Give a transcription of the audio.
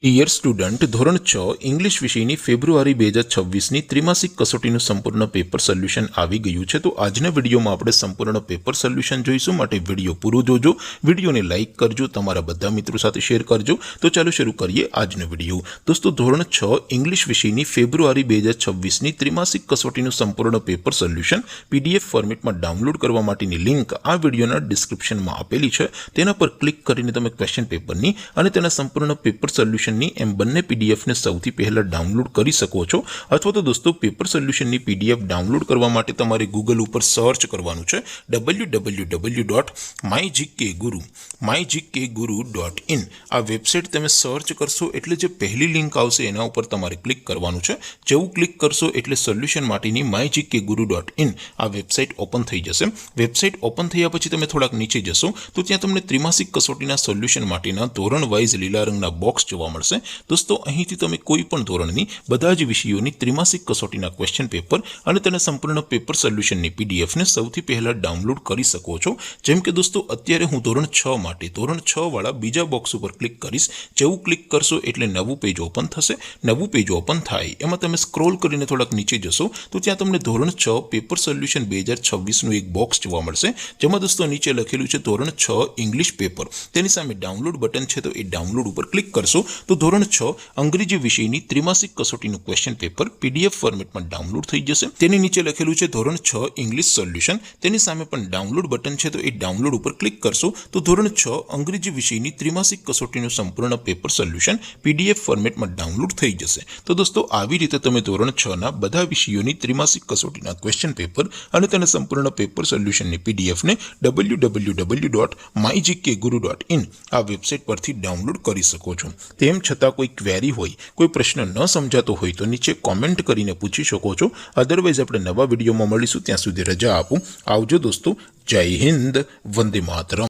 Dear student, ધોરણ 6 English વિષયની ફેબ્રુઆરી 2026ની ત્રિમાસિક કસોટીનું સંપૂર્ણ પેપર સોલ્યુશન આવી ગયું છે। તો આજના વિડીયોમાં આપણે સંપૂર્ણ પેપર સોલ્યુશન જોઈશું, માટે વિડીયો પૂરો જોજો, વિડીયોને લાઇક કરજો, તમારા બધા મિત્રો સાથે શેર કરજો। તો ચાલો શરૂ કરીએ આજનો વિડીયો। દોસ્તો, ધોરણ 6 ઇંગ્લિશ વિષયની ફેબ્રુઆરી 2026ની ત્રિમાસિક કસોટીનું સંપૂર્ણ પેપર સોલ્યુશન પીડીએફ ફોર્મેટમાં ડાઉનલોડ કરવા માટેની લિંક આ વિડીયોના ડિસ્ક્રિપ્શનમાં આપેલી છે। તેના પર ક્લિક કરીને તમે ક્વેશ્ચન પેપરની અને તેના સંપૂર્ણ પેપર સોલ્યુશન એમ બંને પીડીએફને સૌથી પહેલા ડાઉનલોડ કરી શકો છો। અથવા તો દોસ્તો, પેપર સોલ્યુશનની પીડીએફ ડાઉનલોડ કરવા માટે તમારે ગૂગલ ઉપર સર્ચ કરવાનું છે www.mygkguru.in। આ વેબસાઇટ તમે સર્ચ કરશો એટલે જે પહેલી લિંક આવશે એના ઉપર તમારે ક્લિક કરવાનું છે। જેવું ક્લિક કરશો એટલે સોલ્યુશન માટેની mygkguru.in આ વેબસાઇટ ઓપન થઈ જશે। વેબસાઇટ ઓપન થયા પછી તમે થોડાક નીચે જશો તો ત્યાં તમને ત્રિમાસિક કસોટીના સોલ્યુશન માટેના ધોરણ વાઇઝ લીલા રંગના બોક્સ જોવા મળશે। દોસ્તો, અહીંથી તમે કોઈ પણ ધોરણની બધા જ વિષયોની ત્રિમાસિક કસોટીના ક્વેશ્ચન પેપર અને તેના સંપૂર્ણ પેપર સોલ્યુશનની પીડીએફને સૌથી પહેલા ડાઉનલોડ કરી શકો છો। જેમ કે દોસ્તો, અત્યારે હું ધોરણ 6 માટે ધોરણ 6 વાળા બીજા બોક્સ ઉપર ક્લિક કરીશ। જેવું ક્લિક કરશો એટલે નવું પેજ ઓપન થશે। નવું પેજ ઓપન થાય એમાં તમે સ્ક્રોલ કરીને થોડાક નીચે જશો તો ત્યાં તમને ધોરણ 6 પેપર સોલ્યુશન 2026નું એક બોક્સ જોવા મળશે, જેમાં દોસ્તો નીચે લખેલું છે ધોરણ 6 ઇંગ્લિશ પેપર। તેની સામે ડાઉનલોડ બટન છે, તો એ ડાઉનલોડ ઉપર ક્લિક કરશો તો ધોરણ 6 અંગ્રેજી વિષયની ત્રિમાસિક કસોટીનું ક્વેશ્ચન પેપર પીડીએફ ફોર્મેટમાં ડાઉનલોડ થઈ જશે। તેની નીચે લખેલું છે ધોરણ 6 ઇંગ્લિશ સોલ્યુશન। તેની સામે પણ ડાઉનલોડ બટન છે, તો એ ડાઉનલોડ ઉપર ક્લિક કરશો તો ધોરણ 6 અંગ્રેજી વિષયની ત્રિમાસિક કસોટીનું સંપૂર્ણ પેપર સોલ્યુશન પીડીએફ ફોર્મેટમાં ડાઉનલોડ થઈ જશે। તો દોસ્તો, આવી રીતે તમે ધોરણ 6ના બધા વિષયોની ત્રિમાસિક કસોટીના ક્વેશ્ચન પેપર અને તેના સંપૂર્ણ પેપર સોલ્યુશનની પીડીએફને www.mygkguru.in આ વેબસાઇટ પરથી ડાઉનલોડ કરી શકો છો। તેમ છતાં કોઈ ક્વેરી હોય, કોઈ પ્રશ્ન ન સમજાતો હોય તો નીચે કોમેન્ટ કરીને પૂછી શકો છો। અધરવાઇઝ આપણે નવા વિડીયોમાં મળીશું, ત્યાં સુધી રજા આપો। આવજો દોસ્તો, જય હિન્દ, વંદે માતરમ।